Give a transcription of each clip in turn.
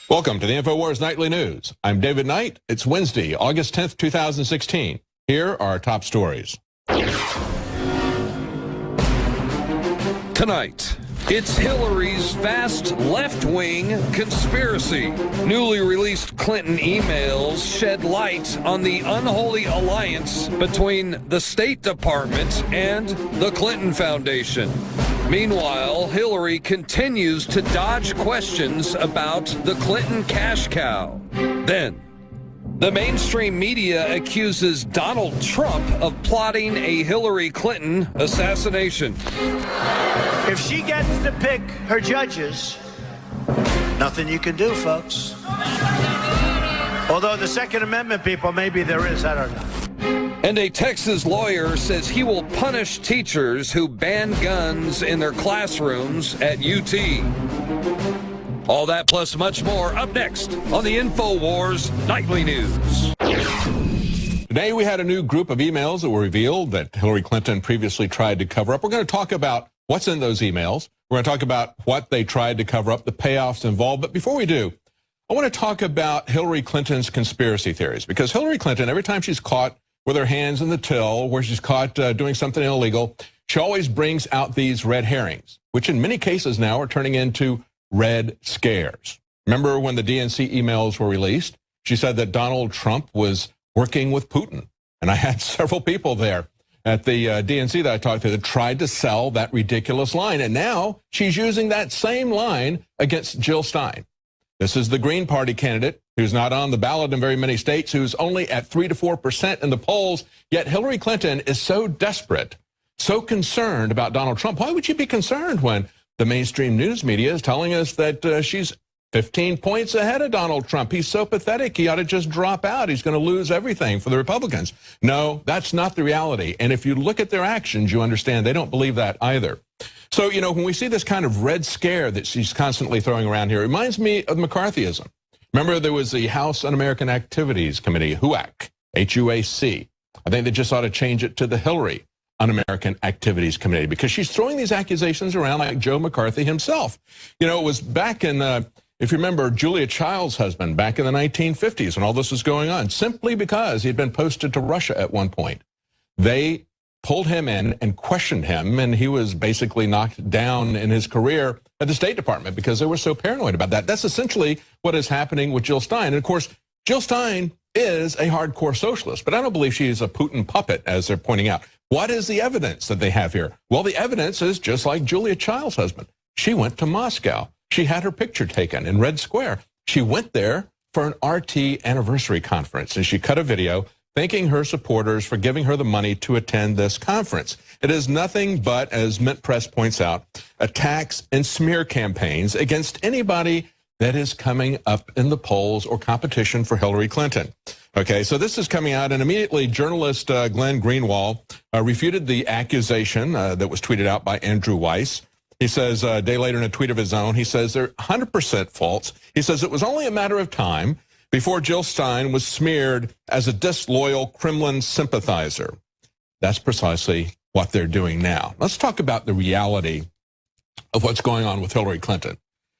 Welcome to the INFOWARS Nightly News. I'm David Knight. It's Wednesday, August 10th, 2016. Here are our top stories. Tonight, it's Hillary's vast left-wing conspiracy. Newly released Clinton emails shed light on the unholy alliance between the State Department and the Clinton Foundation. Meanwhile, Hillary continues to dodge questions about the Clinton cash cow. Then, the mainstream media accuses Donald Trump of plotting a Hillary Clinton assassination. If she gets to pick her judges, nothing you can do, folks. Although the Second Amendment people, maybe there is, I don't know. And a Texas lawyer says he will punish teachers who ban guns in their classrooms at UT. All that plus much more up next on the INFOWARS Nightly News. Today we had a new group of emails that were revealed that Hillary Clinton previously tried to cover up. We're going to talk about what's in those emails. We're going to talk about what they tried to cover up, the payoffs involved. But before we do, I want to talk about Hillary Clinton's conspiracy theories, because Hillary Clinton, every time she's caught with her hands in the till, where she's caught doing something illegal, she always brings out these red herrings, which in many cases now are turning into red scares. Remember when the DNC emails were released? She said that Donald Trump was working with Putin. And I had several people there at the DNC that I talked to that tried to sell that ridiculous line. And now she's using that same line against Jill Stein. This is the Green Party candidate who's not on the ballot in very many states, who's only at 3 to 4% in the polls. Yet Hillary Clinton is so desperate, so concerned about Donald Trump. Why would she be concerned when the mainstream news media is telling us that she's 15 points ahead of Donald Trump? He's so pathetic, he ought to just drop out. He's going to lose everything for the Republicans. No, that's not the reality. And if you look at their actions, you understand they don't believe that either. So, you know, when we see this kind of red scare that she's constantly throwing around here, it reminds me of McCarthyism. Remember, there was the House Un-American Activities Committee, HUAC, H-U-A-C. I think they just ought to change it to the Hillary Un-American Activities Committee, because she's throwing these accusations around like Joe McCarthy himself. You know, it was back in, if you remember, Julia Child's husband back in the 1950s when all this was going on, simply because he had been posted to Russia at one point. They pulled him in and questioned him, and he was basically knocked down in his career at the State Department because they were so paranoid about that. That's essentially what is happening with Jill Stein. And of course, Jill Stein is a hardcore socialist, but I don't believe she is a Putin puppet, as they're pointing out. What is the evidence that they have here? Well, the evidence is just like Julia Child's husband. She went to Moscow. She had her picture taken in Red Square. She went there for an RT anniversary conference, and she cut a video thanking her supporters for giving her the money to attend this conference. It is nothing but, as Mint Press points out, attacks and smear campaigns against anybody that is coming up in the polls or competition for Hillary Clinton. Okay, so this is coming out, and immediately journalist Glenn Greenwald refuted the accusation that was tweeted out by Andrew Weiss. He says, a day later in a tweet of his own, he says they're 100% false. He says it was only a matter of time before Jill Stein was smeared as a disloyal Kremlin sympathizer. That's precisely what they're doing now. Let's talk about the reality of what's going on with Hillary Clinton,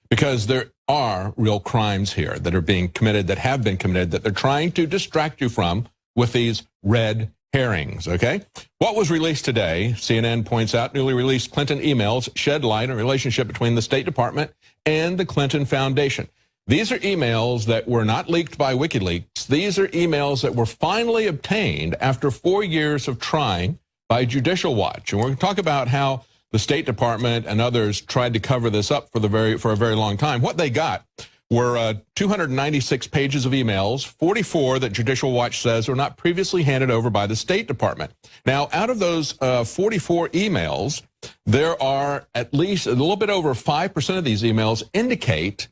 because there are real crimes here that are being committed, that have been committed, that they're trying to distract you from with these red herrings, okay? What was released today, CNN points out, newly released Clinton emails shed light on a relationship between the State Department and the Clinton Foundation. These are emails that were not leaked by WikiLeaks. These are emails that were finally obtained after 4 years of trying by Judicial Watch. And we're going to talk about how the State Department and others tried to cover this up for a very long time. What they got were 296 pages of emails, 44 that Judicial Watch says were not previously handed over by the State Department. Now, out of those 44 emails, there are at least a little bit over 5% of these emails indicate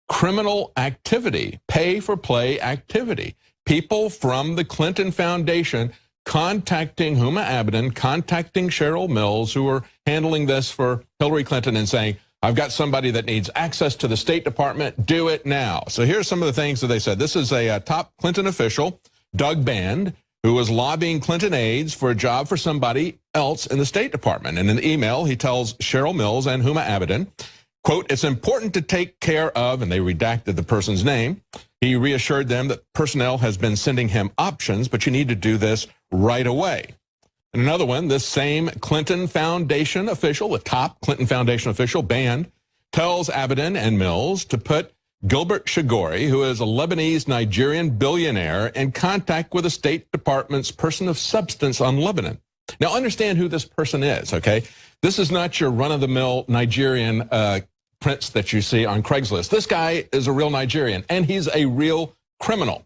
criminal activity, pay-for-play activity. People from the Clinton Foundation contacting Huma Abedin, contacting Cheryl Mills, who are handling this for Hillary Clinton, and saying, I've got somebody that needs access to the State Department, do it now. So here's some of the things that they said. This is a top Clinton official, Doug Band, who was lobbying Clinton aides for a job for somebody else in the State Department. And in the email, he tells Cheryl Mills and Huma Abedin, Quote, it's important to take care of, and they redacted the person's name. He reassured them that personnel has been sending him options, but you need to do this right away. And another one, this same Clinton Foundation official, the top Clinton Foundation official, Band, tells Abadan and Mills to put Gilbert Shigori, who is a Lebanese-Nigerian billionaire, in contact with the State Department's person of substance on Lebanon. Now, understand who this person is, okay? This is not your run-of-the-mill Nigerian prince that you see on Craigslist. This guy is a real Nigerian, and he's a real criminal.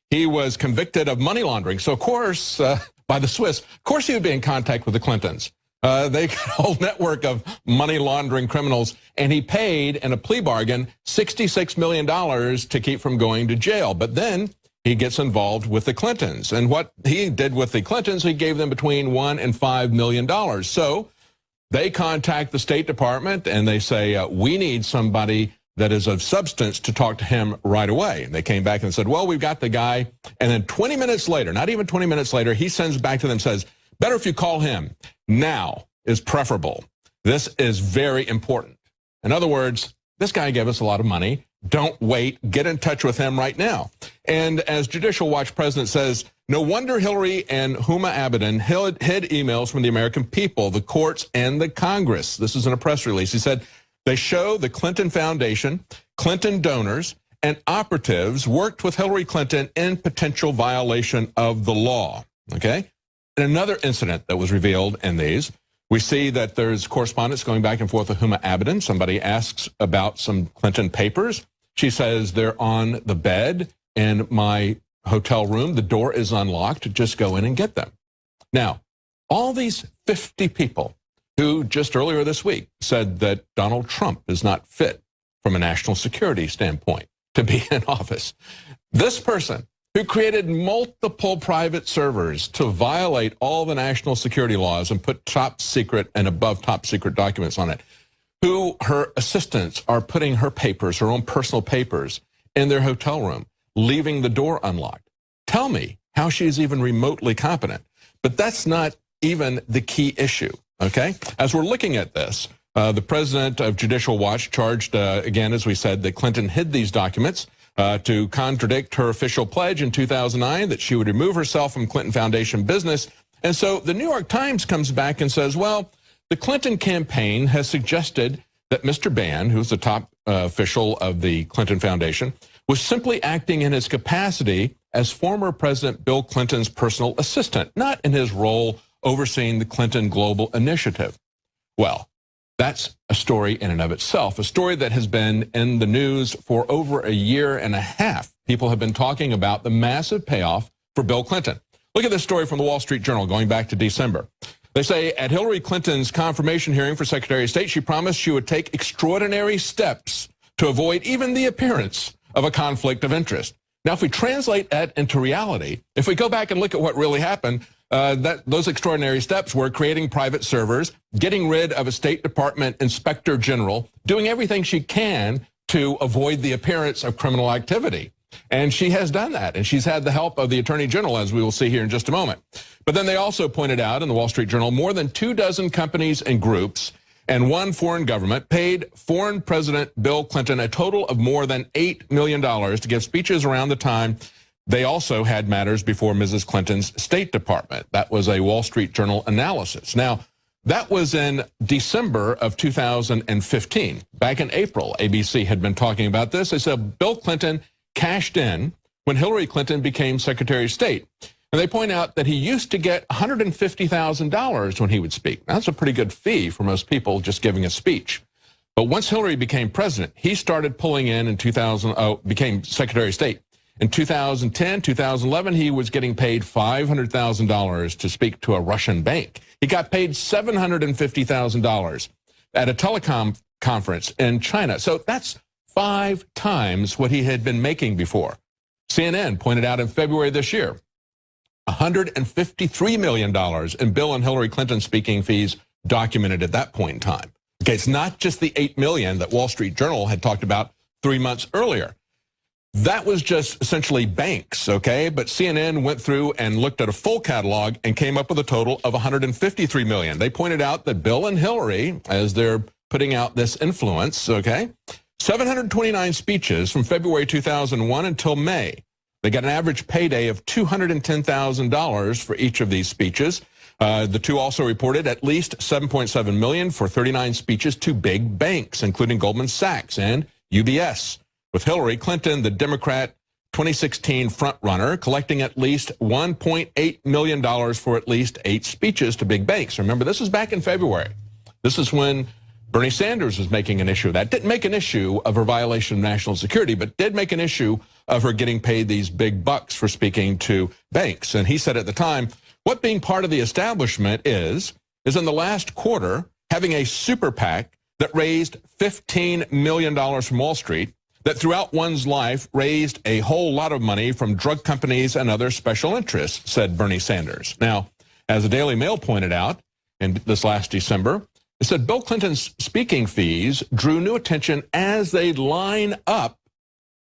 He was convicted of money laundering. So, of course, by the Swiss, of course he would be in contact with the Clintons. They got a whole network of money laundering criminals, and he paid, in a plea bargain, $66 million to keep from going to jail. But then he gets involved with the Clintons. And what he did with the Clintons, he gave them between $1 and $5 million. So they contact the State Department, and they say, we need somebody that is of substance to talk to him right away. And they came back and said, well, we've got the guy. And then 20 minutes later, not even 20 minutes later, he sends back to them and says, better if you call him. Now is preferable. This is very important. In other words, this guy gave us a lot of money. Don't wait. Get in touch with him right now. And as Judicial Watch president says, no wonder Hillary and Huma Abedin hid emails from the American people, the courts, and the Congress. This is in a press release. He said, they show the Clinton Foundation, Clinton donors, and operatives worked with Hillary Clinton in potential violation of the law. Okay? In another incident that was revealed in these, we see that there's correspondence going back and forth with Huma Abedin. Somebody asks about some Clinton papers. She says they're on the bed in my hotel room. The door is unlocked. Just go in and get them. Now, all these 50 people who just earlier this week said that Donald Trump is not fit from a national security standpoint to be in office. This person who created multiple private servers to violate all the national security laws and put top secret and above top secret documents on it, who her assistants are putting her papers, her own personal papers, in their hotel room, leaving the door unlocked. Tell me how she's even remotely competent. But that's not even the key issue, okay? As we're looking at this, the president of Judicial Watch charged, again, as we said, that Clinton hid these documents to contradict her official pledge in 2009 that she would remove herself from Clinton Foundation business. And so the New York Times comes back and says, well, the Clinton campaign has suggested that Mr. Bann, who's the top official of the Clinton Foundation, was simply acting in his capacity as former President Bill Clinton's personal assistant, not in his role overseeing the Clinton Global Initiative. Well, that's a story in and of itself, a story that has been in the news for over a year and a half. People have been talking about the massive payoff for Bill Clinton. Look at this story from the Wall Street Journal going back to December. They say at Hillary Clinton's confirmation hearing for Secretary of State, she promised she would take extraordinary steps to avoid even the appearance of a conflict of interest. Now, if we translate that into reality, if we go back and look at what really happened, those extraordinary steps were creating private servers, getting rid of a State Department inspector general, doing everything she can to avoid the appearance of criminal activity. And she has done that, and she's had the help of the Attorney General, as we will see here in just a moment. But then they also pointed out in the Wall Street Journal, more than 24 companies and groups and one foreign government paid foreign President Bill Clinton a total of more than $8 million to give speeches around the time they also had matters before Mrs. Clinton's State Department. That was a Wall Street Journal analysis. Now, that was in December of 2015. Back in April, ABC had been talking about this. They said Bill Clinton cashed in when Hillary Clinton became Secretary of State. And they point out that he used to get $150,000 when he would speak. That's a pretty good fee for most people just giving a speech. But once Hillary became president, he started pulling in became Secretary of State. In 2010, 2011, he was getting paid $500,000 to speak to a Russian bank. He got paid $750,000 at a telecom conference in China. So that's 5 times what he had been making before. CNN pointed out in February this year, $153 million in Bill and Hillary Clinton speaking fees documented at that point in time. Okay, it's not just the $8 million that Wall Street Journal had talked about 3 months earlier. That was just essentially banks, okay? But CNN went through and looked at a full catalog and came up with a total of $153 million. They pointed out that Bill and Hillary, as their putting out this influence, okay? 729 speeches from February 2001 until May. They got an average payday of $210,000 for each of these speeches. The two also reported at least $7.7 million for 39 speeches to big banks, including Goldman Sachs and UBS. With Hillary Clinton, the Democrat 2016 frontrunner, collecting at least $1.8 million for at least 8 speeches to big banks. Remember, this is back in February. This is when Bernie Sanders was making an issue of that. Didn't make an issue of her violation of national security, but did make an issue of her getting paid these big bucks for speaking to banks. And he said at the time, what being part of the establishment is in the last quarter, having a super PAC that raised $15 million from Wall Street, that throughout one's life raised a whole lot of money from drug companies and other special interests, said Bernie Sanders. Now, as the Daily Mail pointed out in this last December, it said Bill Clinton's speaking fees drew new attention as they line up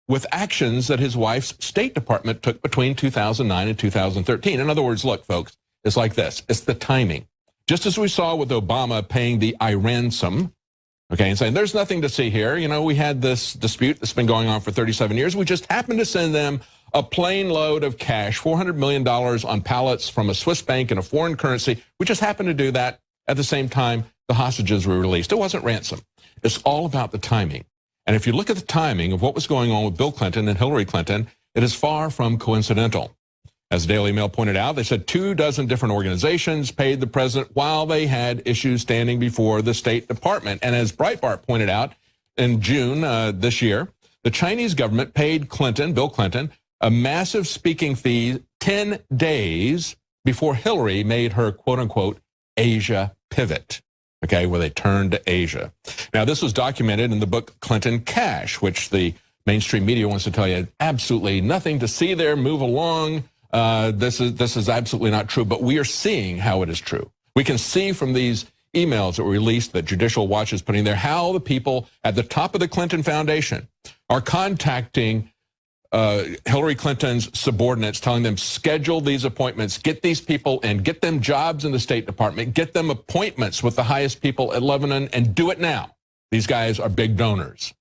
with actions that his wife's State Department took between 2009 and 2013. In other words, look, folks, it's like this. It's the timing. Just as we saw with Obama paying the ransom, okay, and saying there's nothing to see here. You know, we had this dispute that's been going on for 37 years. We just happened to send them a plane load of cash, $400 million on pallets from a Swiss bank in a foreign currency. We just happened to do that at the same time the hostages were released. It wasn't ransom. It's all about the timing. And if you look at the timing of what was going on with Bill Clinton and Hillary Clinton, it is far from coincidental. As the Daily Mail pointed out, they said 24 different organizations paid the president while they had issues standing before the State Department. And as Breitbart pointed out in June this year, the Chinese government paid Bill Clinton, a massive speaking fee 10 days before Hillary made her quote-unquote Asia pivot, okay, where they turned to Asia. Now, this was documented in the book Clinton Cash, which the mainstream media wants to tell you absolutely nothing to see there, move along. This is absolutely not true, but we are seeing how it is true. We can see from these emails that were released that Judicial Watch is putting there how the people at the top of the Clinton Foundation are contacting Hillary Clinton's subordinates, telling them schedule these appointments, get these people in, get them jobs in the State Department, get them appointments with the highest people at Lebanon, and do it now. These guys are big donors.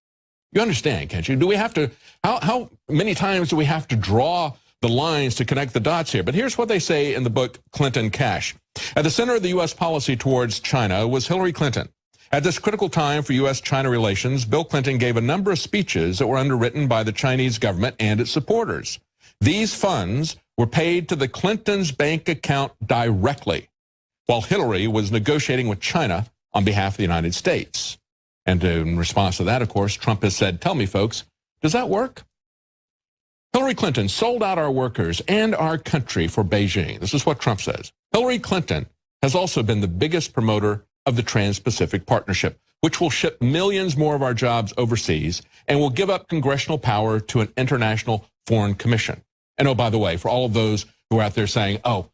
You understand, can't you? Do we have to, how many times do we have to draw the lines to connect the dots here? But here's what they say in the book Clinton Cash. At the center of the U.S. policy towards China was Hillary Clinton. At this critical time for U.S.-China relations, Bill Clinton gave a number of speeches that were underwritten by the Chinese government and its supporters. These funds were paid to the Clintons' bank account directly, while Hillary was negotiating with China on behalf of the United States. And in response to that, of course, Trump has said, tell me, folks, does that work? Hillary Clinton sold out our workers and our country for Beijing. This is what Trump says. Hillary Clinton has also been the biggest promoter of the Trans-Pacific Partnership, which will ship millions more of our jobs overseas and will give up congressional power to an international foreign commission. And oh, by the way, for all of those who are out there saying, oh,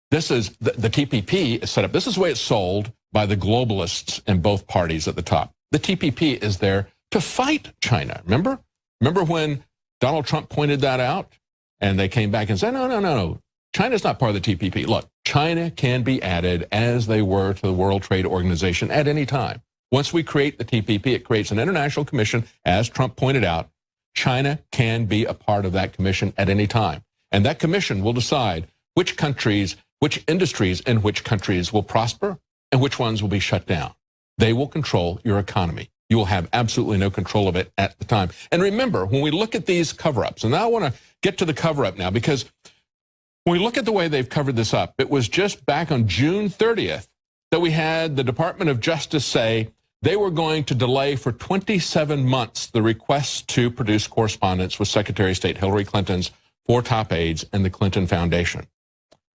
this is the TPP is set up. This is the way it's sold by the globalists in both parties at the top. The TPP is there to fight China. Remember when Donald Trump pointed that out and they came back and said, no. China's not part of the TPP. Look, China can be added as they were to the World Trade Organization at any time. Once we create the TPP, it creates an international commission. As Trump pointed out, China can be a part of that commission at any time. And that commission will decide which countries, which industries in which countries will prosper and which ones will be shut down. They will control your economy. You will have absolutely no control of it at the time. And remember, when we look at these cover-ups, and now I want to get to the cover-up now, because when we look at the way they've covered this up, it was just back on June 30th that we had the Department of Justice say they were going to delay for 27 months the request to produce correspondence with Secretary of State Hillary Clinton's 4 top aides and the Clinton Foundation.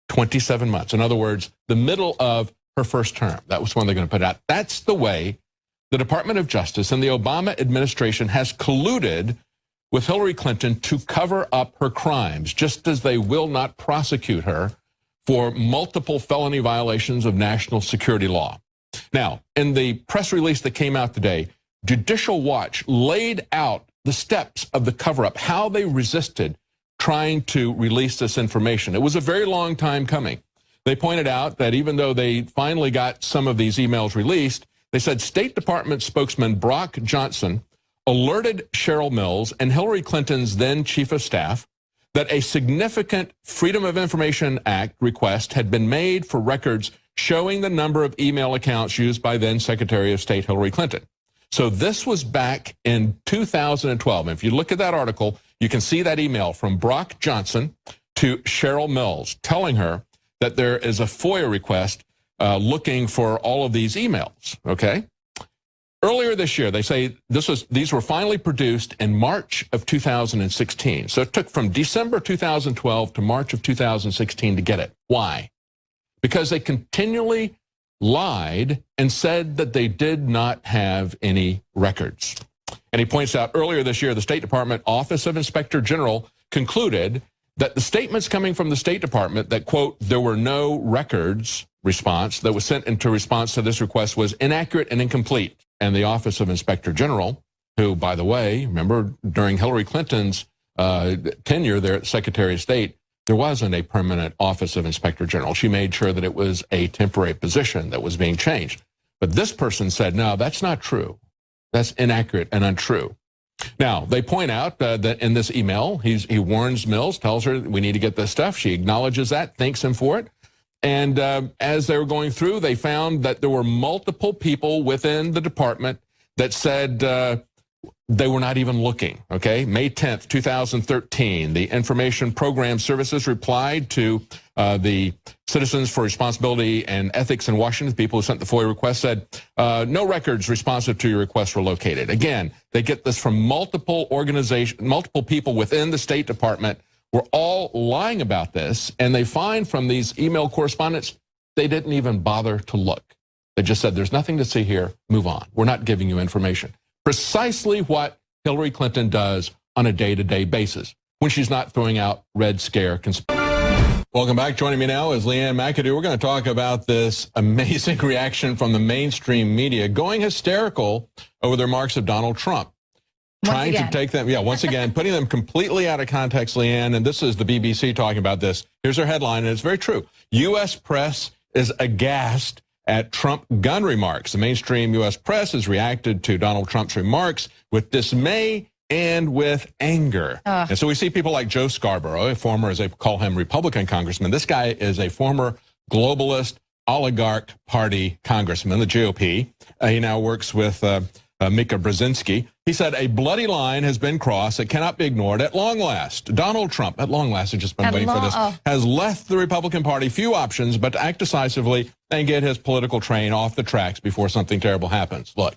27 months. In other words, the middle of her first term. That was when they're going to put it out. That's the way the Department of Justice and the Obama administration has colluded with Hillary Clinton to cover up her crimes, just as they will not prosecute her for multiple felony violations of national security law. Now, in the press release that came out today, Judicial Watch laid out the steps of the cover-up, how they resisted trying to release this information. It was a very long time coming. They pointed out that even though they finally got some of these emails released, They said State Department spokesman Brock Johnson alerted Cheryl Mills and Hillary Clinton's then chief of staff that a significant Freedom of Information Act request had been made for records showing the number of email accounts used by then Secretary of State Hillary Clinton. So this was back in 2012. And if you look at that article, you can see that email from Brock Johnson to Cheryl Mills telling her that there is a FOIA request looking for all of these emails, okay? Earlier this year, they say these were finally produced in March of 2016. So it took from December 2012 to March of 2016 to get it. Why? Because they continually lied and said that they did not have any records. And he points out earlier this year, the State Department Office of Inspector General concluded that the statements coming from the State Department that, quote, there were no records response that was sent into response to this request was inaccurate and incomplete. And the Office of Inspector General, who, by the way, remember during Hillary Clinton's tenure there at Secretary of State, there wasn't a permanent Office of Inspector General. She made sure that it was a temporary position that was being changed. But this person said, no, that's not true. That's inaccurate and untrue. Now, they point out that in this email, he warns Mills, tells her we need to get this stuff. She acknowledges that, thanks him for it. And as they were going through, they found that there were multiple people within the department that said they were not even looking, okay? May 10th, 2013, the Information Program Services replied to the Citizens for Responsibility and Ethics in Washington, people who sent the FOIA request, said, no records responsive to your request were located. Again, they get this from multiple organizations, multiple people within the State Department were all lying about this, and they find from these email correspondence, they didn't even bother to look. They just said, there's nothing to see here, move on. We're not giving you information. Precisely what Hillary Clinton does on a day-to-day basis when she's not throwing out Red Scare conspiracy. Welcome back. Joining me now is Leanne McAdoo. We're going to talk about this amazing reaction from the mainstream media going hysterical over the remarks of Donald Trump. Trying to take them, once again, putting them completely out of context, Leanne, and this is the BBC talking about this. Here's their headline, and it's very true. U.S. press is aghast at Trump gun remarks. The mainstream U.S. press has reacted to Donald Trump's remarks with dismay and with anger. And so we see people like Joe Scarborough, a former, as they call him, Republican congressman. This guy is a former globalist oligarch party congressman, the GOP. He now works with Mika Brzezinski. He said, a bloody line has been crossed that cannot be ignored at long last. Donald Trump, at long last, has just been waiting for this, has left the Republican Party few options but to act decisively and get his political train off the tracks before something terrible happens. Look,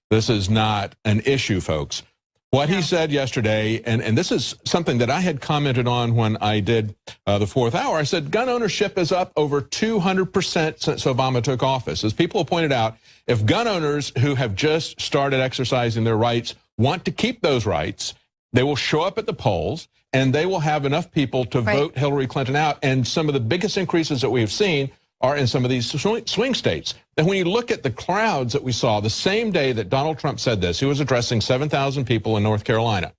this is not an issue, folks. What he said yesterday, and this is something that I had commented on when I did the fourth hour, I said gun ownership is up over 200% since Obama took office. As people have pointed out, if gun owners who have just started exercising their rights want to keep those rights, they will show up at the polls and they will have enough people to vote Hillary Clinton out. And some of the biggest increases that we have seen are in some of these swing states. And when you look at the crowds that we saw the same day that Donald Trump said this, he was addressing 7,000 people in North Carolina.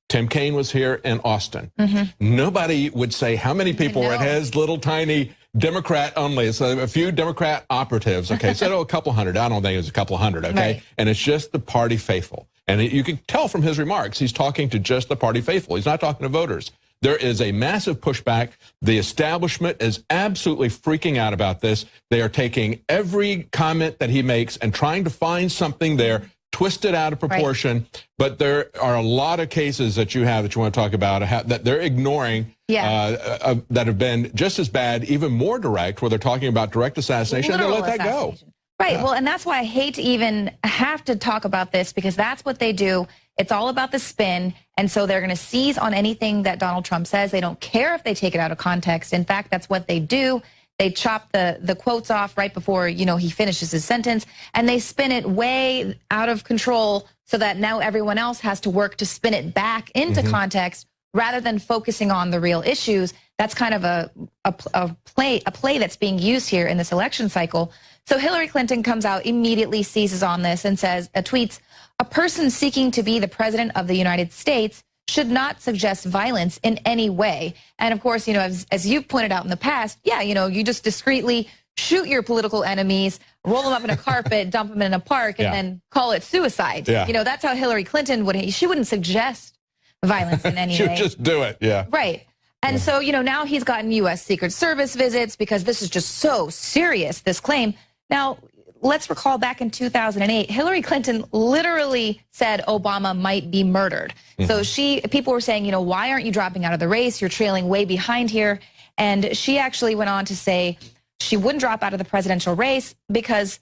Tim Kaine was here in Austin. Nobody would say how many people were at his little tiny Democrat only. So a few Democrat operatives, okay, said, a couple hundred. I don't think it was a couple hundred, okay? And it's just the party faithful. And you can tell from his remarks, he's talking to just the party faithful. He's not talking to voters. There is a massive pushback. The establishment is absolutely freaking out about this. They are taking every comment that he makes and trying to find something there, twist it out of proportion. But there are a lot of cases that you have that you want to talk about that they're ignoring that have been just as bad, even more direct, where they're talking about direct assassination, and they let that go. Well, and that's why I hate to even have to talk about this, because that's what they do. It's all about the spin, and so they're going to seize on anything that Donald Trump says. They don't care if they take it out of context. In fact, that's what they do. They chop the quotes off right before, he finishes his sentence, and they spin it way out of control so that now everyone else has to work to spin it back into context rather than focusing on the real issues. That's kind of a play that's being used here in this election cycle. So Hillary Clinton comes out, immediately seizes on this and says, tweets, a person seeking to be the president of the United States should not suggest violence in any way. And of course, as you've pointed out in the past, you just discreetly shoot your political enemies, roll them up in a carpet, dump them in a park, and then call it suicide. Yeah. You know, that's how Hillary Clinton would. She wouldn't suggest violence in any she way. would just do it. Yeah. Right. And so, you know, now he's gotten U.S. Secret Service visits because this is just so serious, this claim. Now, let's recall back in 2008, Hillary Clinton literally said Obama might be murdered. So people were saying, you know, why aren't you dropping out of the race? You're trailing way behind here. And she actually went on to say she wouldn't drop out of the presidential race because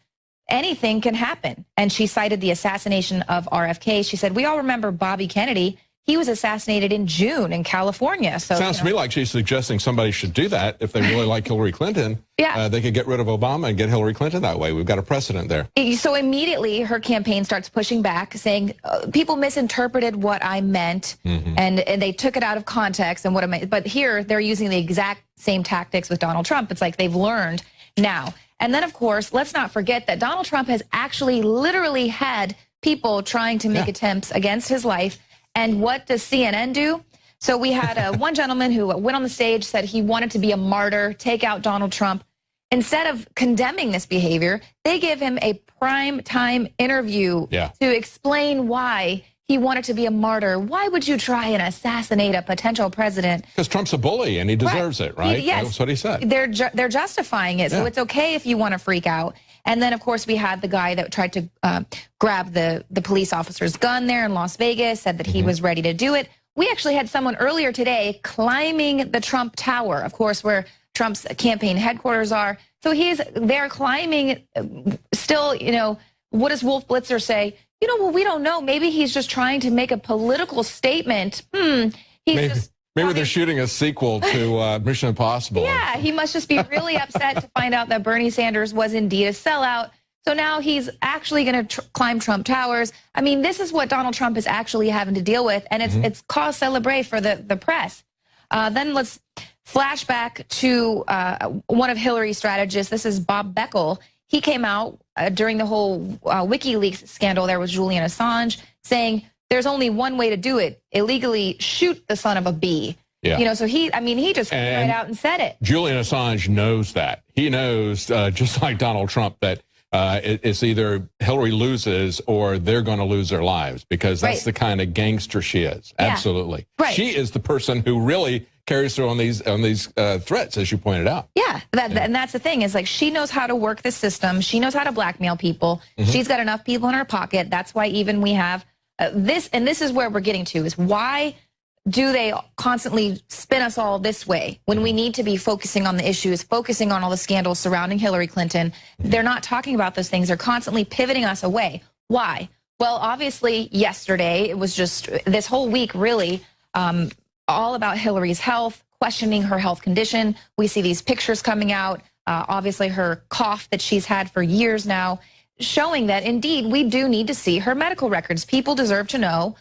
anything can happen. And she cited the assassination of RFK. She said, we all remember Bobby Kennedy. He was assassinated in June in California. So sounds to me like she's suggesting somebody should do that if they really like Hillary Clinton. Yeah. They could get rid of Obama and get Hillary Clinton that way. We've got a precedent there. So immediately her campaign starts pushing back, saying people misinterpreted what I meant, and they took it out of context and what I meant. But here they're using the exact same tactics with Donald Trump. It's like they've learned now. And then, of course, let's not forget that Donald Trump has actually literally had people trying to make attempts against his life. And what does CNN do? So we had one gentleman who went on the stage, said he wanted to be a martyr, take out Donald Trump. Instead of condemning this behavior, they give him a prime time interview to explain why he wanted to be a martyr. Why would you try and assassinate a potential president? Because Trump's a bully and he deserves it, right? Yes. That's what he said. They're justifying it. So it's okay if you want to freak out. And then, of course, we had the guy that tried to grab the police officer's gun there in Las Vegas, said that he was ready to do it. We actually had someone earlier today climbing the Trump Tower, of course, where Trump's campaign headquarters are. So he's there climbing still, you know, what does Wolf Blitzer say? You know, well, we don't know. Maybe he's just trying to make a political statement. Maybe they're shooting a sequel to Mission Impossible. Yeah, he must just be really upset to find out that Bernie Sanders was indeed a sellout. So now he's actually going to climb Trump Towers. I mean, this is what Donald Trump is actually having to deal with, and it's cause célèbre for the press. Then let's flash back to one of Hillary's strategists. This is Bob Beckel. He came out during the whole WikiLeaks scandal there with Julian Assange, saying there's only one way to do it: illegally shoot the son of a bee. Yeah. You know, so he just came right out and said it. Julian Assange knows that. He knows, just like Donald Trump, that it's either Hillary loses or they're going to lose their lives, because that's the kind of gangster she is. Yeah. Absolutely. Right. She is the person who really carries through on these threats, as you pointed out. Yeah, and that's the thing, is like she knows how to work the system. She knows how to blackmail people. She's got enough people in her pocket. That's why even we have this, and this is where we're getting to, is why do they constantly spin us all this way when we need to be focusing on the issues, focusing on all the scandals surrounding Hillary Clinton? They're not talking about those things. They're constantly pivoting us away. Why? Well, obviously, yesterday, it was just this whole week, really, all about Hillary's health, questioning her health condition. We see these pictures coming out, obviously her cough that she's had for years now, showing that, indeed, we do need to see her medical records. People deserve to know,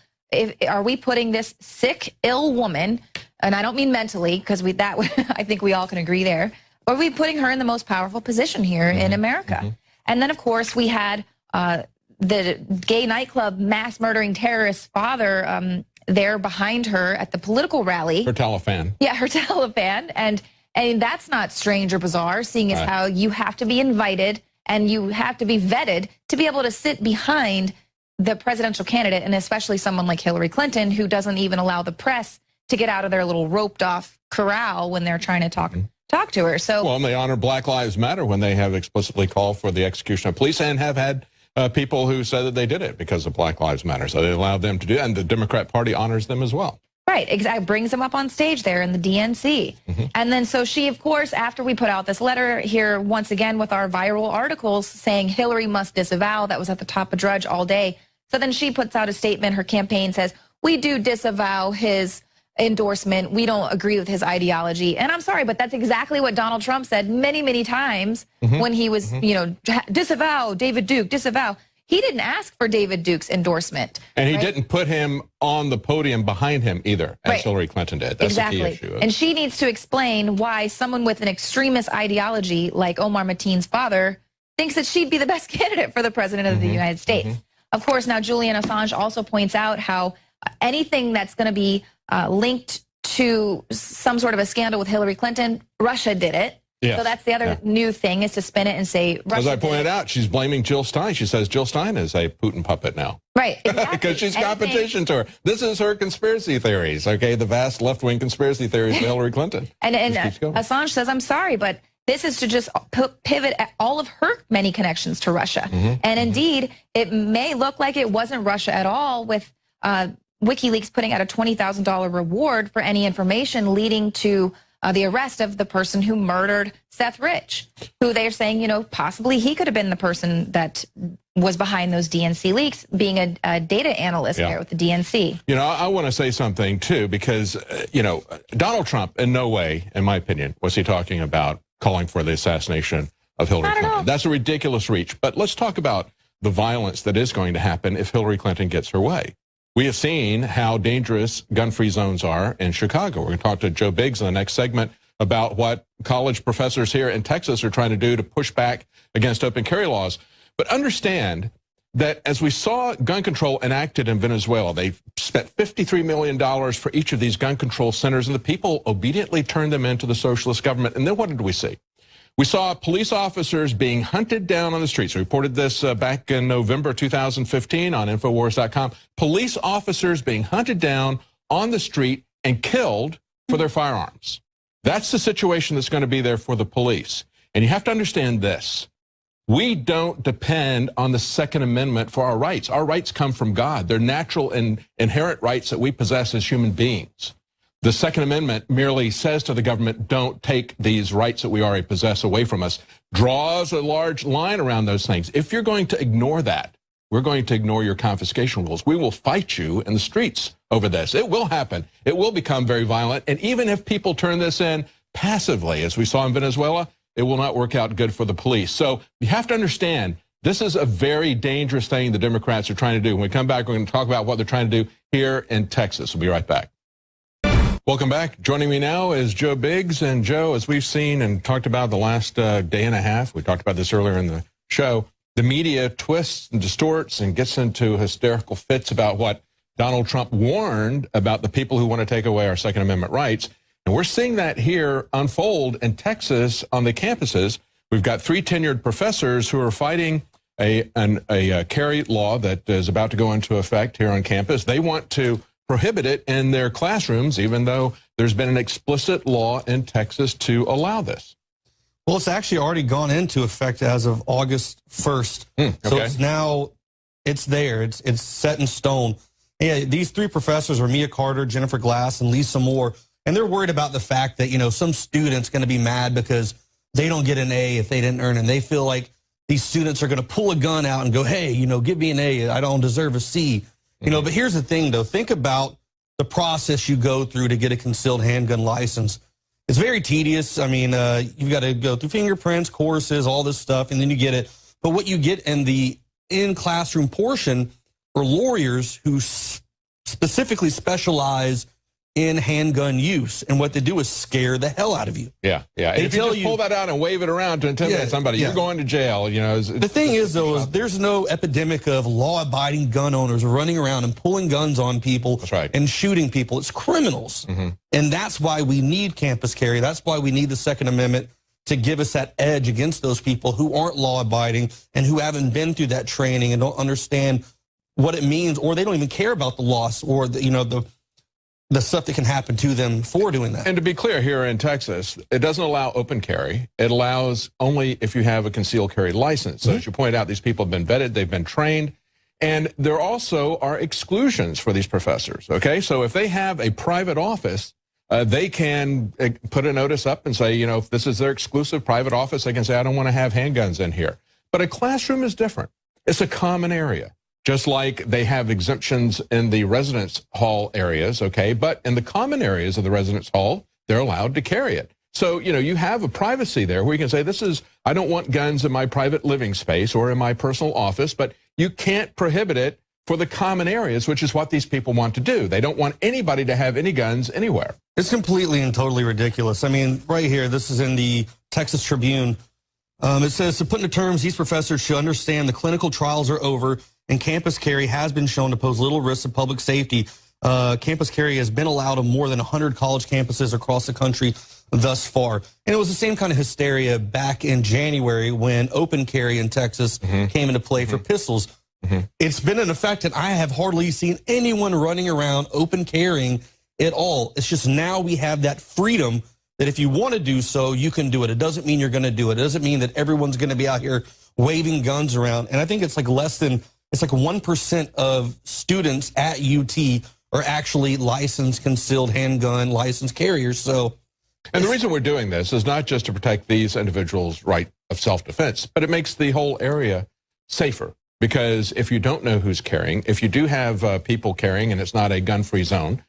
are we putting this sick, ill woman, and I don't mean mentally, because I think we all can agree there, are we putting her in the most powerful position here in America? And then, of course, we had the gay nightclub mass murdering terrorist father there behind her at the political rally. Her telefan. Yeah, her telefan. And that's not strange or bizarre, seeing as how you have to be invited and you have to be vetted to be able to sit behind the presidential candidate, and especially someone like Hillary Clinton, who doesn't even allow the press to get out of their little roped off corral when they're trying to talk to her. So, well, and they honor Black Lives Matter when they have explicitly called for the execution of police, and have had people who said that they did it because of Black Lives Matter. So they allowed them to do it, and the Democrat Party honors them as well. Right, exactly. Brings them up on stage there in the DNC. And then so she, of course, after we put out this letter here, once again with our viral articles saying Hillary must disavow, that was at the top of Drudge all day. So then she puts out a statement. Her campaign says, we do disavow his endorsement. We don't agree with his ideology. And I'm sorry, but that's exactly what Donald Trump said many, many times when he was, you know, disavow David Duke, disavow. He didn't ask for David Duke's endorsement. And he didn't put him on the podium behind him either, as Hillary Clinton did. That's the key issue. And she needs to explain why someone with an extremist ideology like Omar Mateen's father thinks that she'd be the best candidate for the president of the United States. Of course, now Julian Assange also points out how anything that's going to be linked to some sort of a scandal with Hillary Clinton, Russia did it. Yes. So that's the other new thing, is to spin it and say Russia. As I pointed out, she's blaming Jill Stein. She says Jill Stein is a Putin puppet now. Right, exactly. Because she's competition to her. This is her conspiracy theories, okay? The vast left-wing conspiracy theories of Hillary Clinton. And Assange says, I'm sorry, but this is to just pivot at all of her many connections to Russia. And indeed, it may look like it wasn't Russia at all, with WikiLeaks putting out a $20,000 reward for any information leading to the arrest of the person who murdered Seth Rich, who they're saying, you know, possibly he could have been the person that was behind those DNC leaks, being a data analyst there with the DNC. You know, I want to say something, too, because, you know, Donald Trump, in no way, in my opinion, was he talking about calling for the assassination of Hillary Clinton. That's a ridiculous reach. But let's talk about the violence that is going to happen if Hillary Clinton gets her way. We have seen how dangerous gun-free zones are in Chicago. We're going to talk to Joe Biggs in the next segment about what college professors here in Texas are trying to do to push back against open carry laws. But understand that as we saw gun control enacted in Venezuela, they spent $53 million for each of these gun control centers, and the people obediently turned them into the socialist government. And then what did we see? We saw police officers being hunted down on the streets. We reported this back in November 2015 on INFOWARS.com. Police officers being hunted down on the street and killed for their firearms. That's the situation that's going to be there for the police. And you have to understand this. We don't depend on the Second Amendment for our rights. Our rights come from God. They're natural and inherent rights that we possess as human beings. The Second Amendment merely says to the government, don't take these rights that we already possess away from us, draws a large line around those things. If you're going to ignore that, we're going to ignore your confiscation rules. We will fight you in the streets over this. It will happen. It will become very violent. And even if people turn this in passively, as we saw in Venezuela, it will not work out good for the police. So you have to understand, this is a very dangerous thing the Democrats are trying to do. When we come back, we're going to talk about what they're trying to do here in Texas. We'll be right back. Welcome back. Joining me now is Joe Biggs. And Joe, as we've seen and talked about the last day and a half, we talked about this earlier in the show, the media twists and distorts and gets into hysterical fits about what Donald Trump warned about the people who want to take away our Second Amendment rights. And we're seeing that here unfold in Texas on the campuses. We've got 3 tenured professors who are fighting a carry law that is about to go into effect here on campus. They want to prohibit it in their classrooms, even though there's been an explicit law in Texas to allow this. Well, it's actually already gone into effect as of August 1st. So it's now, it's there. It's set in stone. Yeah, these 3 professors are Mia Carter, Jennifer Glass, and Lisa Moore. And they're worried about the fact that, you know, some student's going to be mad because they don't get an A if they didn't earn it. And they feel like these students are going to pull a gun out and go, hey, you know, give me an A. I don't deserve a C. You know, but here's the thing, though. Think about the process you go through to get a concealed handgun license. It's very tedious. I mean, you've got to go through fingerprints, courses, all this stuff, and then you get it. But what you get in the in-classroom portion are lawyers who specifically specialize in handgun use, and what they do is scare the hell out of you. Yeah. And if you just pull that out and wave it around to intimidate somebody, you're going to jail. You know. The thing is, though, is there's no epidemic of law-abiding gun owners running around and pulling guns on people and shooting people. It's criminals, and that's why we need campus carry. That's why we need the Second Amendment to give us that edge against those people who aren't law-abiding and who haven't been through that training and don't understand what it means, or they don't even care about the loss or the stuff that can happen to them for doing that. And to be clear, here in Texas, it doesn't allow open carry. It allows only if you have a concealed carry license. So as you pointed out, these people have been vetted, they've been trained, and there also are exclusions for these professors, okay? So if they have a private office, they can put a notice up and say, you know, if this is their exclusive private office, they can say, I don't want to have handguns in here. But a classroom is different. It's a common area. Just like they have exemptions in the residence hall areas, okay? But in the common areas of the residence hall, they're allowed to carry it. So, you know, you have a privacy there where you can say, I don't want guns in my private living space or in my personal office, but you can't prohibit it for the common areas, which is what these people want to do. They don't want anybody to have any guns anywhere. It's completely and totally ridiculous. I mean, right here, this is in the Texas Tribune. It says, to put into terms, these professors should understand the clinical trials are over and campus carry has been shown to pose little risk of public safety. Campus carry has been allowed on more than 100 college campuses across the country. thus far. And it was the same kind of hysteria back in January when open carry in Texas came into play for pistols. It's been in effect, and I have hardly seen anyone running around open carrying at all. It's just now we have that freedom that if you want to do so, you can do it. It doesn't mean you're going to do it. It doesn't mean that everyone's going to be out here waving guns around. And I think it's like it's like 1% of students at UT are actually licensed concealed handgun licensed carriers. So, and the reason we're doing this is not just to protect these individuals' right of self-defense, but it makes the whole area safer. Because if you don't know who's carrying, if you do have people carrying and it's not a gun-free zone,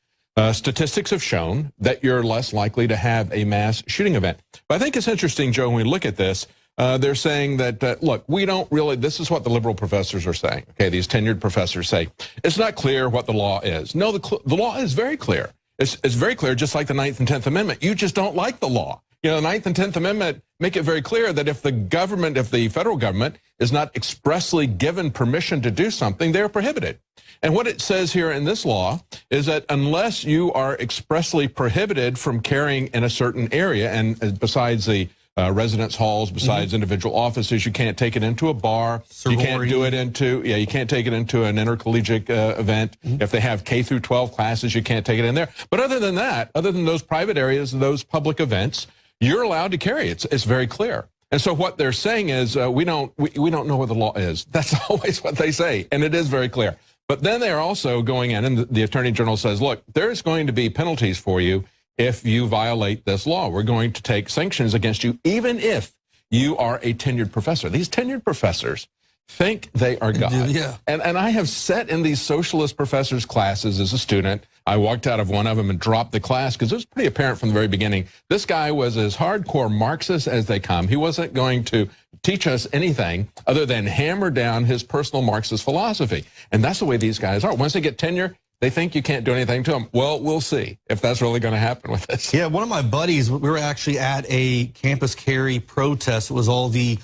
statistics have shown that you're less likely to have a mass shooting event. But I think it's interesting, Joe, when we look at this, they're saying that, look, we don't really, this is what the liberal professors are saying. Okay, these tenured professors say, it's not clear what the law is. No, the law is very clear. It's very clear, just like the 9th and 10th Amendment. You just don't like the law. You know, the 9th and 10th Amendment make it very clear that if the government, if the federal government is not expressly given permission to do something, they're prohibited. And what it says here in this law is that unless you are expressly prohibited from carrying in a certain area, and besides the residence halls, besides individual offices, you can't take it into a bar. You can't do it into, you can't take it into an intercollegiate event. If they have K through 12 classes, you can't take it in there. But other than that, other than those private areas and those public events, you're allowed to carry. It's very clear. And so what they're saying is we don't know what the law is. That's always what they say, and it is very clear. But then they're also going in, and the Attorney General says, look, there's going to be penalties for you if you violate this law. We're going to take sanctions against you, even if you are a tenured professor. These tenured professors think they are God. Yeah. And I have sat in these socialist professors' classes as a student. I walked out of one of them and dropped the class because it was pretty apparent from the very beginning. This guy was as hardcore Marxist as they come. He wasn't going to teach us anything other than hammer down his personal Marxist philosophy. And that's the way these guys are. Once they get tenure, they think you can't do anything to them. Well, we'll see if that's really going to happen with this. Yeah, one of my buddies, we were actually at a campus carry protest. It was all the,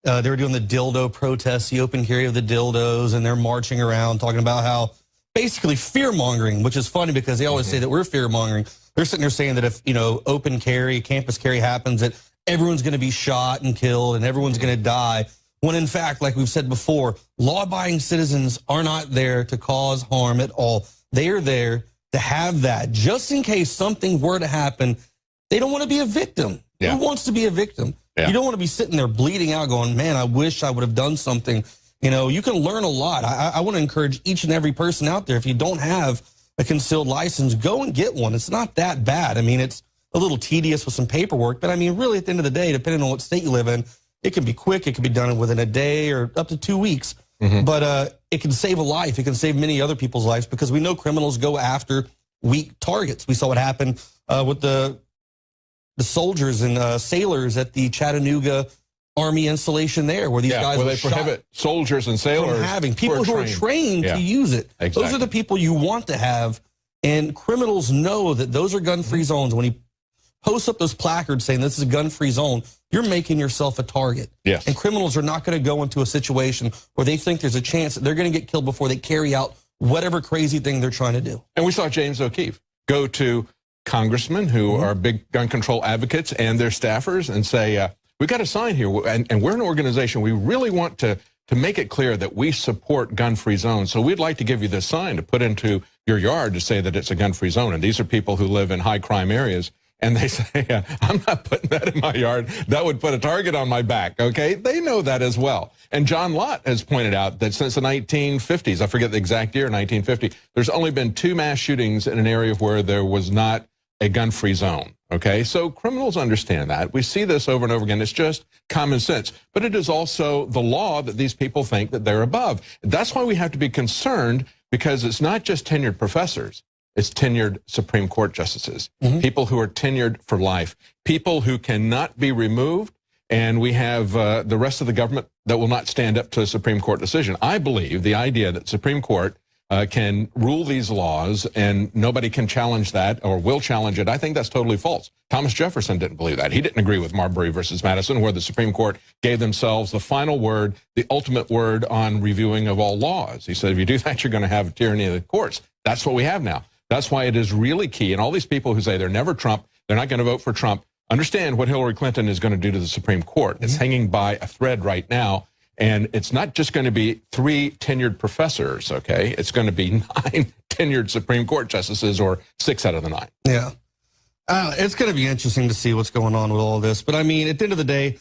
they were doing the dildo protest, the open carry of the dildos, and they're marching around talking about how basically fear-mongering, which is funny because they always say that we're fear-mongering. They're sitting there saying that if, open carry, campus carry happens, that everyone's going to be shot and killed and everyone's going to die. When in fact, like we've said before, law-abiding citizens are not there to cause harm at all. They are there to have that. Just in case something were to happen, they don't want to be a victim. Yeah. Who wants to be a victim? Yeah. You don't want to be sitting there bleeding out going, man, I wish I would have done something. You can learn a lot. I want to encourage each and every person out there, if you don't have a concealed license, go and get one. It's not that bad. I mean, it's a little tedious with some paperwork, but I mean, really at the end of the day, depending on what state you live in, it can be quick. It can be done within a day or up to 2 weeks. But it can save a life. It can save many other people's lives because we know criminals go after weak targets. We saw what happened with the soldiers and sailors at the Chattanooga Army installation there, where these guys they prohibit soldiers and sailors from having people who are trained to use it. Exactly. Those are the people you want to have, and criminals know that those are gun-free zones. When he posts up those placards saying this is a gun-free zone, you're making yourself a target. Yes. And criminals are not going to go into a situation where they think there's a chance that they're going to get killed before they carry out whatever crazy thing they're trying to do. And we saw James O'Keefe go to congressmen who are big gun control advocates and their staffers and say, we got a sign here, and we're an organization. We really want to make it clear that we support gun-free zones. So we'd like to give you this sign to put into your yard to say that it's a gun-free zone. And these are people who live in high-crime areas. And they say, I'm not putting that in my yard. That would put a target on my back, okay? They know that as well. And John Lott has pointed out that since the 1950s, I forget the exact year, 1950, there's only been 2 mass shootings in an area where there was not a gun-free zone, okay? So criminals understand that. We see this over and over again. It's just common sense. But it is also the law that these people think that they're above. That's why we have to be concerned, because it's not just tenured professors. It's tenured Supreme Court justices, people who are tenured for life, people who cannot be removed, and we have the rest of the government that will not stand up to a Supreme Court decision. I believe the idea that Supreme Court can rule these laws and nobody can challenge that or will challenge it, I think that's totally false. Thomas Jefferson didn't believe that. He didn't agree with Marbury versus Madison, where the Supreme Court gave themselves the final word, the ultimate word on reviewing of all laws. He said, if you do that, you're going to have a tyranny of the courts. That's what we have now. That's why it is really key. And all these people who say they're never Trump, they're not going to vote for Trump, understand what Hillary Clinton is going to do to the Supreme Court. It's hanging by a thread right now. And it's not just going to be 3 tenured professors, okay? It's going to be 9 tenured Supreme Court justices, or 6 out of the 9. Yeah. It's going to be interesting to see what's going on with all this. But, I mean, at the end of the day,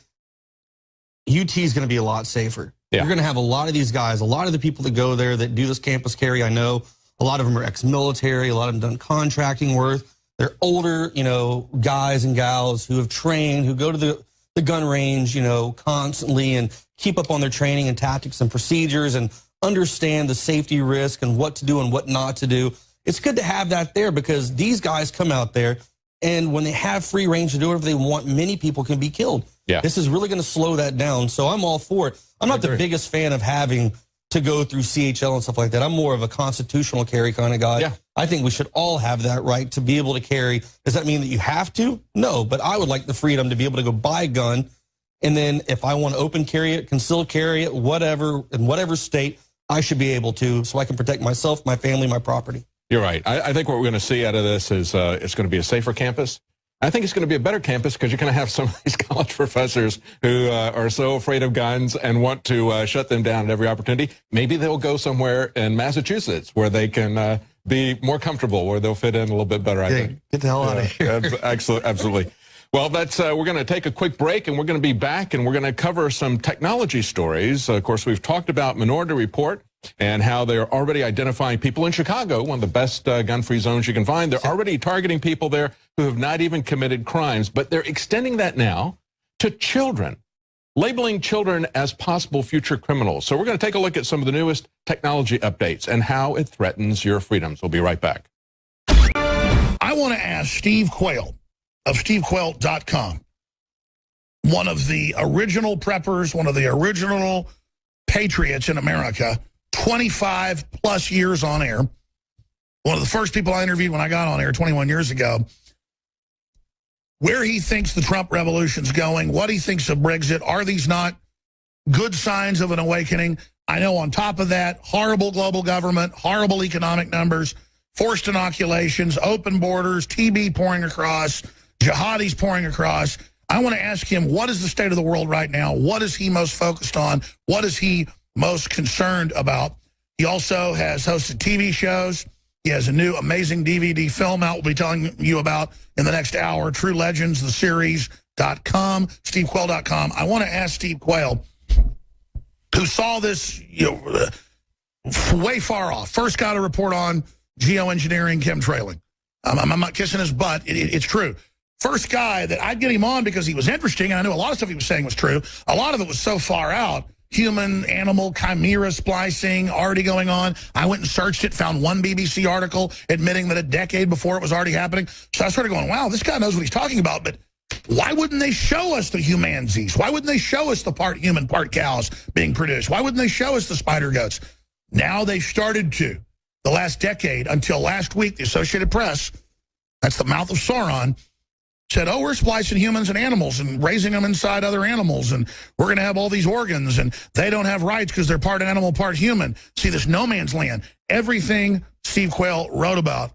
UT is going to be a lot safer. Yeah. You're going to have a lot of these guys, a lot of the people that go there that do this campus carry, I know, a lot of them are ex-military, a lot of them done contracting work. They're older, guys and gals who have trained, who go to the gun range, constantly and keep up on their training and tactics and procedures and understand the safety risk and what to do and what not to do. It's good to have that there because these guys come out there and when they have free range to do whatever they want, many people can be killed. Yeah. This is really going to slow that down. So I'm all for it. I'm not the biggest fan of having to go through CHL and stuff like that. I'm more of a constitutional carry kind of guy. Yeah. I think we should all have that right to be able to carry. Does that mean that you have to? No, but I would like the freedom to be able to go buy a gun. And then if I want to open carry it, concealed carry it, whatever, in whatever state, I should be able to so I can protect myself, my family, my property. You're right. I think what we're going to see out of this is it's going to be a safer campus. I think it's going to be a better campus because you're going to have some of these college professors who are so afraid of guns and want to shut them down at every opportunity. Maybe they'll go somewhere in Massachusetts where they can be more comfortable, where they'll fit in a little bit better, I think. Get the hell out of here. Absolutely. Well, we're going to take a quick break, and we're going to be back, and we're going to cover some technology stories. Of course, we've talked about Minority Report and how they're already identifying people in Chicago, one of the best gun-free zones you can find. They're already targeting people there who have not even committed crimes, but they're extending that now to children, labeling children as possible future criminals. So we're going to take a look at some of the newest technology updates and how it threatens your freedoms. We'll be right back. I want to ask Steve Quayle of stevequayle.com, one of the original preppers, one of the original patriots in America, 25 plus years on air, one of the first people I interviewed when I got on air 21 years ago, where he thinks the Trump revolution's going, what he thinks of Brexit. Are these not good signs of an awakening? I know on top of that, horrible global government, horrible economic numbers, forced inoculations, open borders, TB pouring across, jihadis pouring across. I want to ask him, what is the state of the world right now? What is he most focused on? What is he most concerned about? He also has hosted TV shows. He has a new amazing DVD film out we'll be telling you about in the next hour, True Legends, the series.com, stevequayle.com. I want to ask Steve Quayle, who saw this way far off, first got a report on geoengineering, chemtrailing. I'm not kissing his butt. It's true. First guy that I'd get him on because he was interesting, and I knew a lot of stuff he was saying was true. A lot of it was so far out. Human, animal, chimera splicing already going on. I went and searched it, found one BBC article admitting that a decade before it was already happening. So I started going, wow, this guy knows what he's talking about, but why wouldn't they show us the humanzees? Why wouldn't they show us the part human, part cows being produced? Why wouldn't they show us the spider goats? Now they've started to. The last decade, until last week, the Associated Press, that's the mouth of Sauron, said, oh, we're splicing humans and animals and raising them inside other animals, and we're going to have all these organs, and they don't have rights because they're part animal, part human. See, this no man's land. Everything Steve Quayle wrote about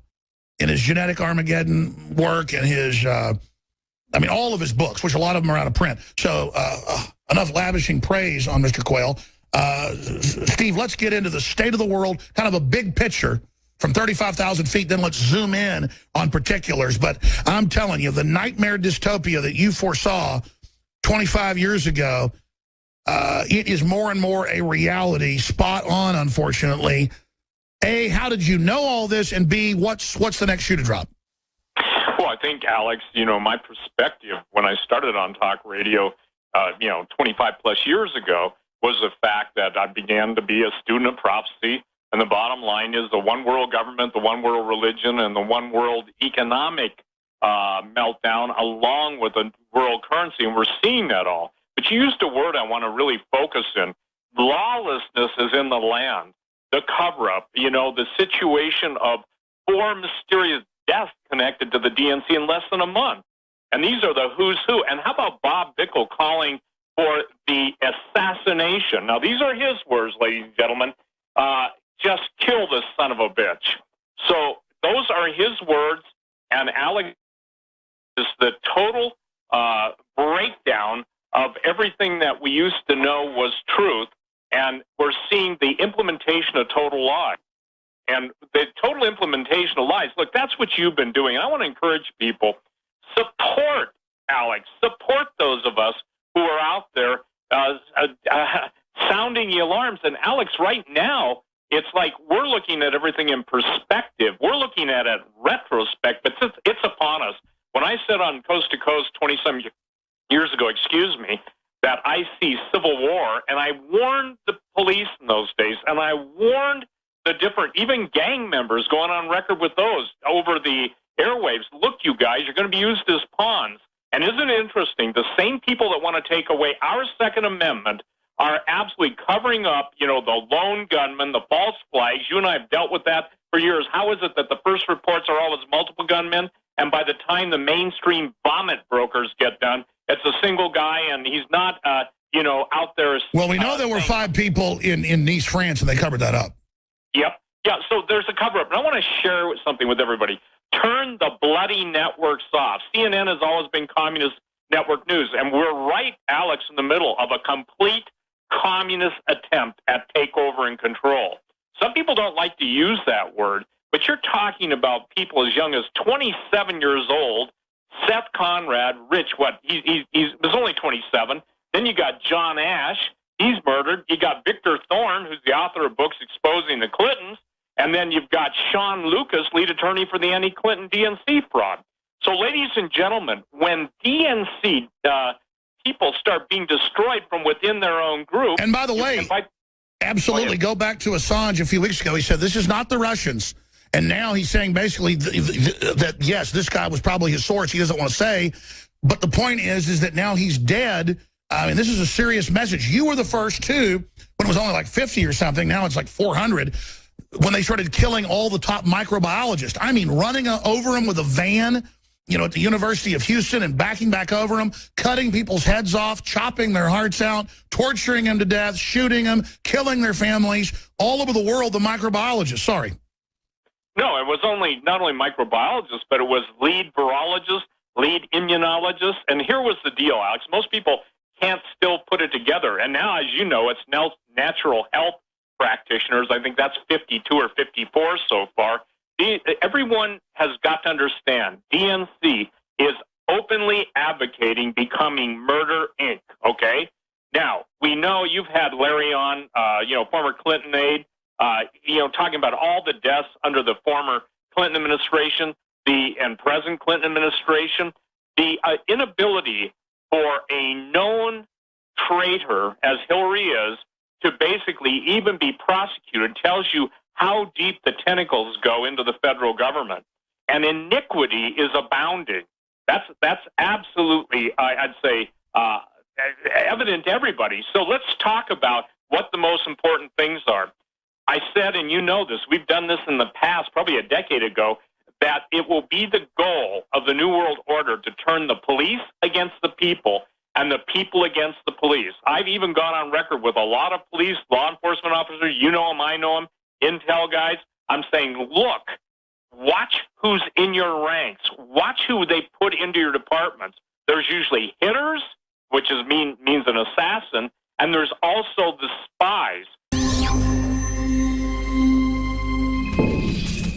in his Genetic Armageddon work and his, all of his books, which a lot of them are out of print. So enough lavishing praise on Mr. Quayle. Steve, let's get into the state of the world, kind of a big picture from 35,000 feet, then let's zoom in on particulars. But I'm telling you, the nightmare dystopia that you foresaw 25 years ago, it is more and more a reality, spot on, unfortunately. A, how did you know all this? And B, what's the next shoe to drop? Well, I think, Alex, my perspective when I started on talk radio, 25 plus years ago, was the fact that I began to be a student of prophecy. And the bottom line is the one world government, the one world religion, and the one world economic meltdown, along with the world currency. And we're seeing that all. But you used a word I want to really focus in. Lawlessness is in the land. The cover-up, the situation of 4 mysterious deaths connected to the DNC in less than a month. And these are the who's who. And how about Bob Bickel calling for the assassination? Now, these are his words, ladies and gentlemen. Just kill this son of a bitch. So those are his words, and Alex is the total breakdown of everything that we used to know was truth, and we're seeing the implementation of total lies. And the total implementation of lies, look, that's what you've been doing. And I want to encourage people, support Alex, support those of us who are out there sounding the alarms. And Alex, right now, it's like we're looking at everything in perspective. We're looking at it retrospect, but it's upon us. When I said on Coast to Coast 20-some years ago, that I see civil war, and I warned the police in those days, and I warned the different, even gang members going on record with those over the airwaves. Look, you guys, you're going to be used as pawns. And isn't it interesting? The same people that want to take away our Second Amendment are absolutely covering up, the lone gunman, the false flags. You and I have dealt with that for years. How is it that the first reports are always multiple gunmen, and by the time the mainstream vomit brokers get done, it's a single guy, and he's not, out there. Well, we know there were 5 people in Nice, France, and they covered that up. Yep. Yeah, so there's a cover-up. And I want to share something with everybody. Turn the bloody networks off. CNN has always been communist network news, and we're right, Alex, in the middle of a complete communist attempt at takeover and control. Some people don't like to use that word, but you're talking about people as young as 27 years old. Seth Conrad, Rich, he was only 27. Then you got John Ash. He's murdered. You got Victor Thorne, who's the author of books exposing the Clintons. And then you've got Sean Lucas, lead attorney for the anti-Clinton DNC fraud. So, ladies and gentlemen, when DNC people start being destroyed from within their own group... And by the way, absolutely, go back to Assange a few weeks ago. He said, this is not the Russians. And now he's saying basically that, yes, this guy was probably his source. He doesn't want to say. But the point is that now he's dead. I mean, this is a serious message. You were the first to, when it was only like 50 or something, now it's like 400, when they started killing all the top microbiologists. I mean, running over them with a van, at the University of Houston and backing back over them, cutting people's heads off, chopping their hearts out, torturing them to death, shooting them, killing their families, all over the world, the microbiologists. Sorry. No, it was not only microbiologists, but it was lead virologists, lead immunologists. And here was the deal, Alex. Most people can't still put it together. And now, as you know, it's now natural health practitioners. I think that's 52 or 54 so far. Everyone has got to understand DNC is openly advocating becoming Murder, Inc., okay? Now, we know you've had Larry on, former Clinton aide, talking about all the deaths under the former Clinton administration, and present Clinton administration. The inability for a known traitor, as Hillary is, to basically even be prosecuted tells you how deep the tentacles go into the federal government. And iniquity is abounding. That's absolutely, I'd say, evident to everybody. So let's talk about what the most important things are. I said, and you know this, we've done this in the past, probably a decade ago, that it will be the goal of the New World Order to turn the police against the people and the people against the police. I've even gone on record with a lot of police, law enforcement officers, you know them, I know them, intel guys. I'm saying, look, watch who's in your ranks. Watch who they put into your departments. There's usually hitters, which means an assassin, and there's also the spies.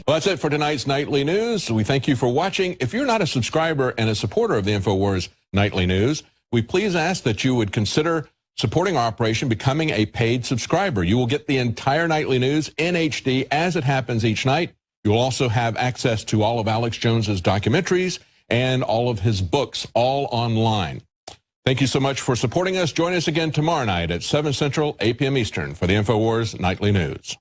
Well, that's it for tonight's Nightly News. We thank you for watching. If you're not a subscriber and a supporter of the InfoWars Nightly News, we please ask that you would consider supporting our operation, becoming a paid subscriber. You will get the entire Nightly News in HD as it happens each night. You'll also have access to all of Alex Jones's documentaries and all of his books, all online. Thank you so much for supporting us. Join us again tomorrow night at 7 Central, 8 p.m. Eastern for the InfoWars Nightly News.